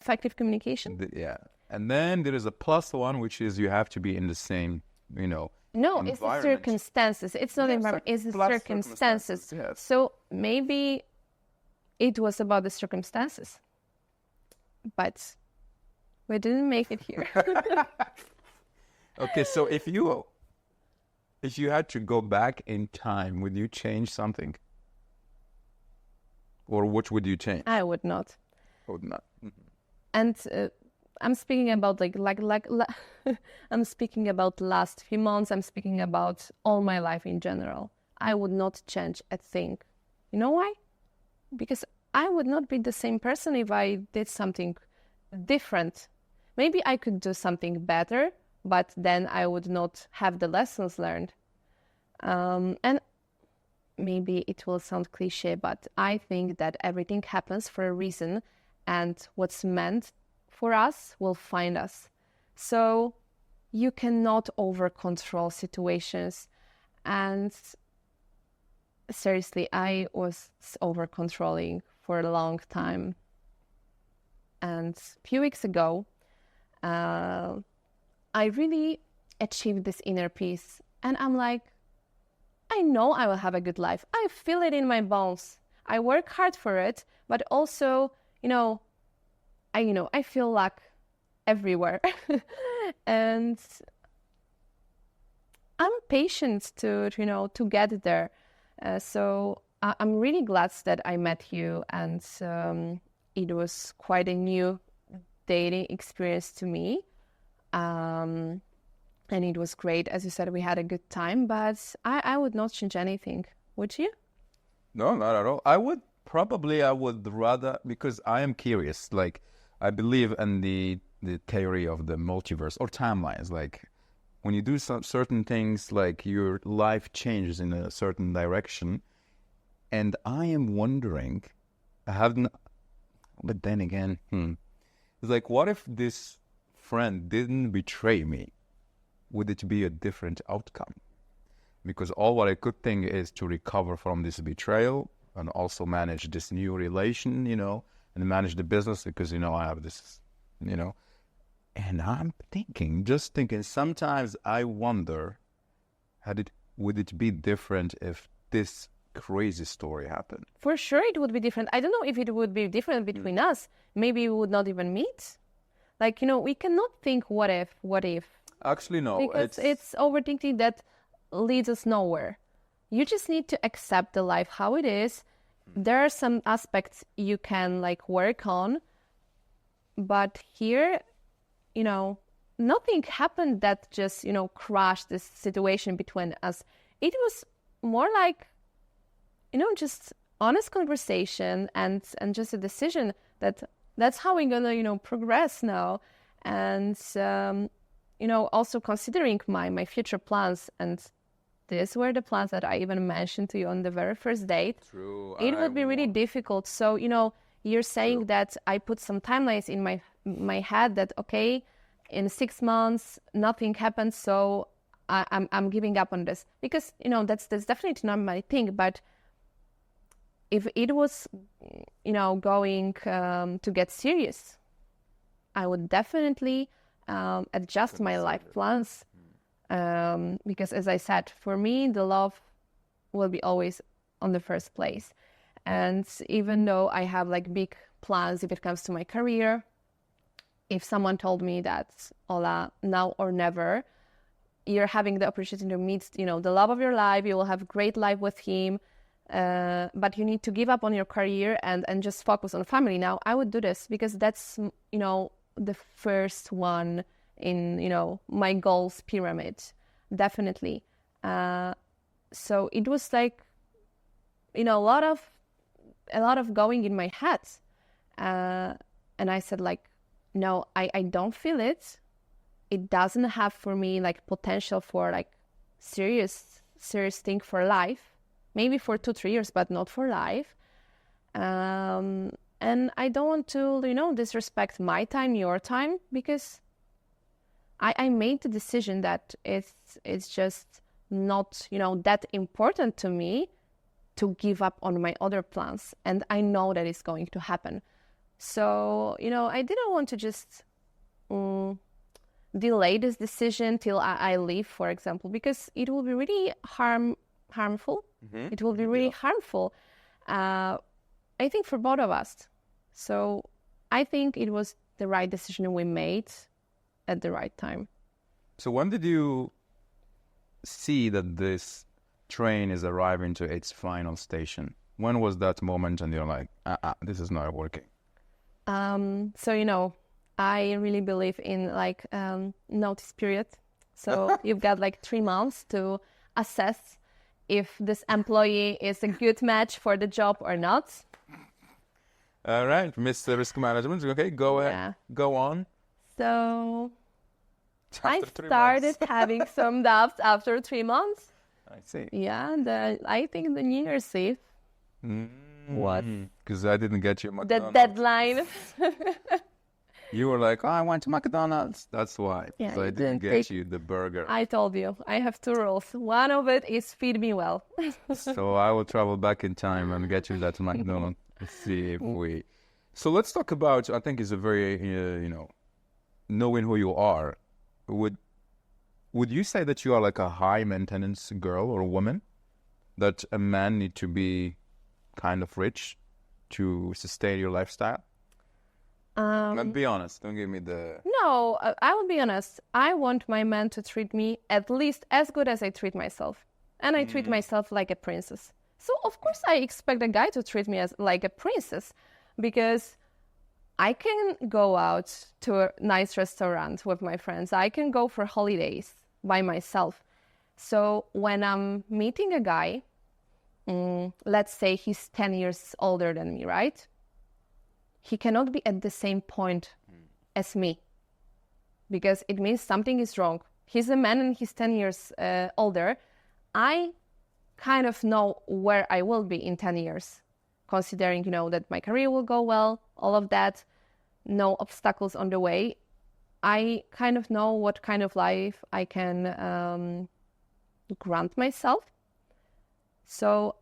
effective communication. Yeah. And then there is a plus one, which is you have to be in the same, No, it's the circumstances. It's not environment. It's the circumstances. Yes. So maybe it was about the circumstances, but we didn't make it here. Okay, so if you had to go back in time, would you change something? Or what would you change? I would not. Would not. Mm-hmm. And I'm speaking about I'm speaking about last few months. I'm speaking about all my life in general. I would not change a thing. You know why? Because I would not be the same person if I did something different. Maybe I could do something better, but then I would not have the lessons learned. And maybe it will sound cliche, but I think that everything happens for a reason, and what's meant for us will find us. So you cannot over-control situations. And seriously, I was over-controlling for a long time. And a few weeks ago, I really achieved this inner peace. And I'm like, I know I will have a good life. I feel it in my bones. I work hard for it, but also, I feel luck everywhere. And I'm patient to get there. So I'm really glad that I met you, and it was quite a new dating experience to me. And it was great. As you said, we had a good time, but I would not change anything. Would you? No, not at all. I would rather, because I am curious. Like, I believe in the theory of the multiverse or timelines. Like, when you do some certain things, like your life changes in a certain direction. And I am wondering, but then again, it's like, what if this friend didn't betray me? Would it be a different outcome? Because all what I could think is to recover from this betrayal and also manage this new relation, and manage the business because, I have this, and I'm just thinking, sometimes I wonder, would it be different if this crazy story happened? For sure it would be different. I don't know if it would be different between us. Maybe we would not even meet. Like, we cannot think what if. Actually, no. Because it's overthinking that leads us nowhere. You just need to accept the life how it is. There are some aspects you can work on. But here, nothing happened that just, crashed this situation between us. It was more like, just honest conversation and just a decision that's how we're gonna, progress now. And, also considering my future plans, and these were the plans that I even mentioned to you on the very first date. True. It would be really difficult. So, you're saying that I put some timelines in my head that, okay, in 6 months, nothing happens, so I'm giving up on this. Because, that's definitely not my thing. But if it was, going to get serious, I would definitely adjust my life plans. Because as I said, for me, the love will be always on the first place. And even though I have big plans if it comes to my career, if someone told me that, Ola, now or never, you're having the opportunity to meet, the love of your life, you will have a great life with him, but you need to give up on your career and just focus on family now, I would do this because that's, the first one in, my goals pyramid, definitely. So it was a lot of going in my head. And I said no, I don't feel it. It doesn't have for me potential for serious thing for life. Maybe for 2-3 years, but not for life. And I don't want to, disrespect my time, your time, because I made the decision that it's just not, that important to me to give up on my other plans. And I know that it's going to happen. So, I didn't want to just delay this decision till I leave, for example, because it will be really harmful. It will be really harmful, I think, for both of us. So I think it was the right decision we made at the right time. So when did you see that this train is arriving to its final station? When was that moment and you're like, this is not working? So, I really believe in like notice period. So you've got like 3 months to assess if this employee is a good match for the job or not. All right, Mr. Risk Management. Okay, go ahead. Yeah. Go on. So I After 3 started months. having some doubts after 3 months. I see. Yeah, I think the New Year's Eve was Because I didn't get you the McDonald's. deadline. You were like, I went to McDonald's. That's why. Yeah, So I you didn't didn't get take- you the burger. I told you, I have 2 rules. One of it is feed me well. So I will travel back in time and get you that McDonald's. Let's see if we... So let's talk about, I think it's a very, knowing who you are. Would you say that you are like a high maintenance girl or woman? That a man need to be kind of rich to sustain your lifestyle? But be honest. Don't give me the... No, I will be honest. I want my man to treat me at least as good as I treat myself. And I treat myself like a princess. So, of course, I expect a guy to treat me as like a princess, because I can go out to a nice restaurant with my friends. I can go for holidays by myself. So when I'm meeting a guy, let's say he's 10 years older than me, right? He cannot be at the same point as me, because it means something is wrong. He's a man and he's 10 years older. I kind of know where I will be in 10 years, considering, that my career will go well, all of that, no obstacles on the way. I kind of know what kind of life I can grant myself. So,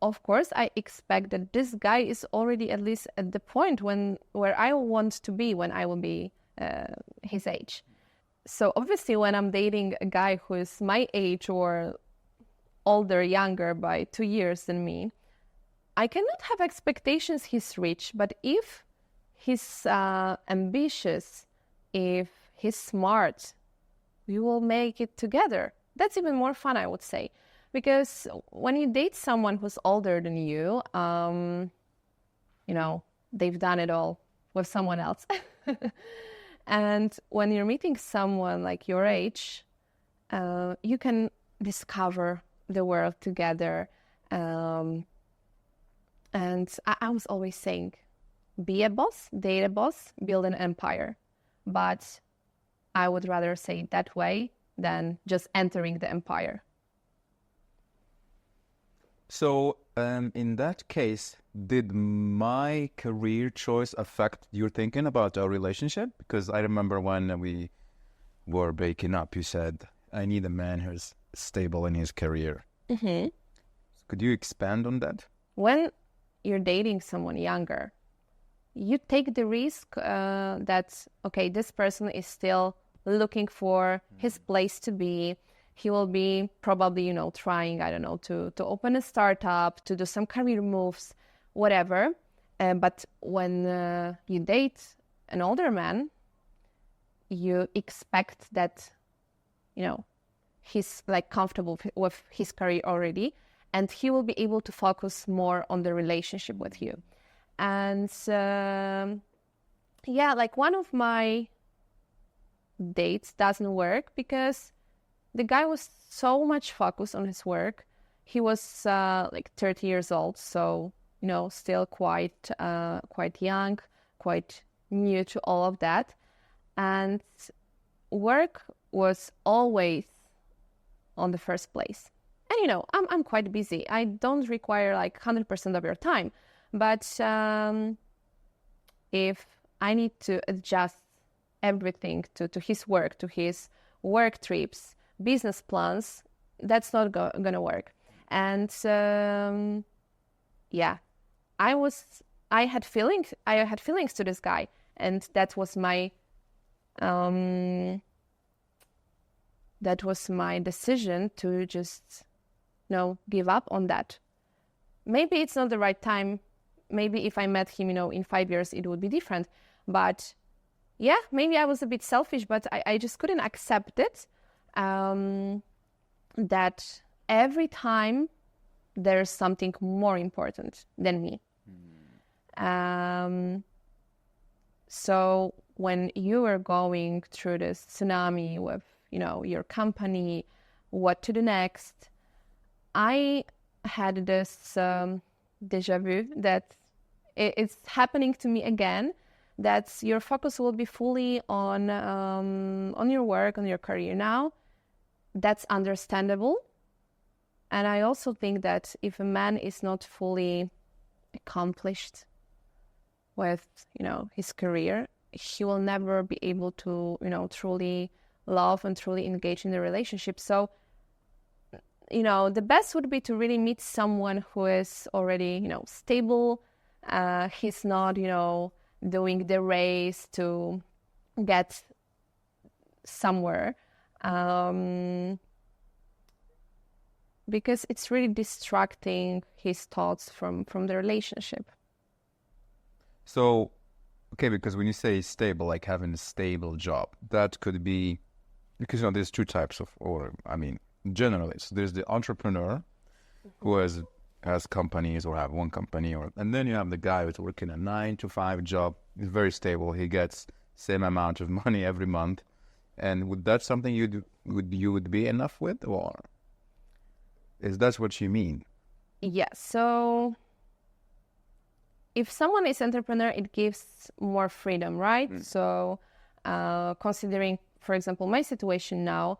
of course, I expect that this guy is already at least at the point where I want to be when I will be his age. So obviously, when I'm dating a guy who is my age or older, younger by 2 years than me, I cannot have expectations he's rich. But if he's ambitious, if he's smart, we will make it together. That's even more fun, I would say. Because when you date someone who's older than you, they've done it all with someone else. And when you're meeting someone like your age, you can discover the world together. And I was always saying, be a boss, date a boss, build an empire. But I would rather say it that way than just entering the empire. So, in that case, did my career choice affect your thinking about our relationship? Because I remember when we were breaking up, you said, I need a man who's stable in his career. Mm-hmm. Could you expand on that? When you're dating someone younger, you take the risk that, okay, this person is still looking for his place to be. He will be probably, trying, I don't know, to open a startup, to do some career moves, whatever. But when you date an older man, you expect that, he's like comfortable with his career already, and he will be able to focus more on the relationship with you. And like one of my dates doesn't work because the guy was so much focused on his work. He was like 30 years old, so still quite young, quite new to all of that, and work was always on the first place. And I'm quite busy. I don't require like 100% of your time, but if I need to adjust everything to his work, to his work trips, business plans, that's not gonna work. And I was I had feelings to this guy, and that was my decision to just give up on that. Maybe it's not the right time. Maybe if I met him, in 5 years, it would be different. But yeah, maybe I was a bit selfish, but I just couldn't accept it. That every time there's something more important than me. So when you were going through this tsunami with, your company, what to do next, I had this deja vu that it's happening to me again, that your focus will be fully on your work, on your career now. That's understandable. And I also think that if a man is not fully accomplished with, his career, he will never be able to, truly love and truly engage in the relationship. So, the best would be to really meet someone who is already, stable. He's not, doing the race to get somewhere. Because it's really distracting his thoughts from the relationship. So, okay, because when you say stable, like having a stable job, that could be, because there's two types of, generally, so there's the entrepreneur who has companies or have one company, and then you have the guy who's working a 9-to-5 job. He's very stable. He gets same amount of money every month. And would that something you would be enough with, or is that what you mean? Yeah. So if someone is entrepreneur, it gives more freedom, right? So considering, for example, my situation now,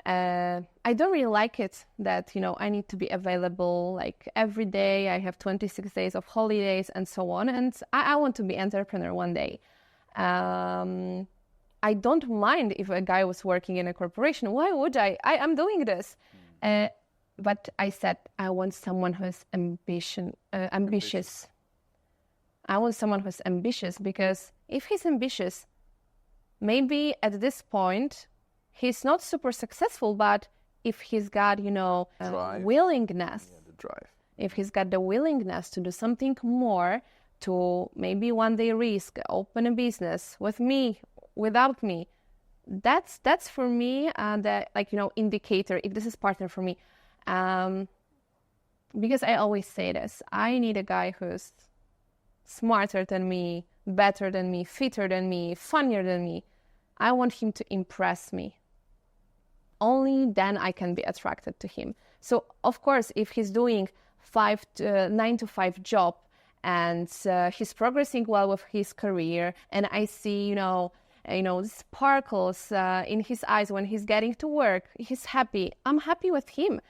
I don't really like it that, I need to be available like every day. I have 26 days of holidays and so on. And I want to be entrepreneur one day. I don't mind if a guy was working in a corporation. Why would I? I'm doing this. But I said, I want someone who's ambitious. I want someone who's ambitious, because if he's ambitious, maybe at this point, he's not super successful, but if he's got, willingness, the drive. If he's got the willingness to do something more, to maybe one day risk, open a business with me, without me, that's for me the indicator if this is partner for me. Because I always say this, I need a guy who's smarter than me, better than me, fitter than me, funnier than me. I want him to impress me. Only then I can be attracted to him. So of course, if he's doing 9-to-5 job and he's progressing well with his career, and I see, sparkles in his eyes when he's getting to work, he's happy. I'm happy with him.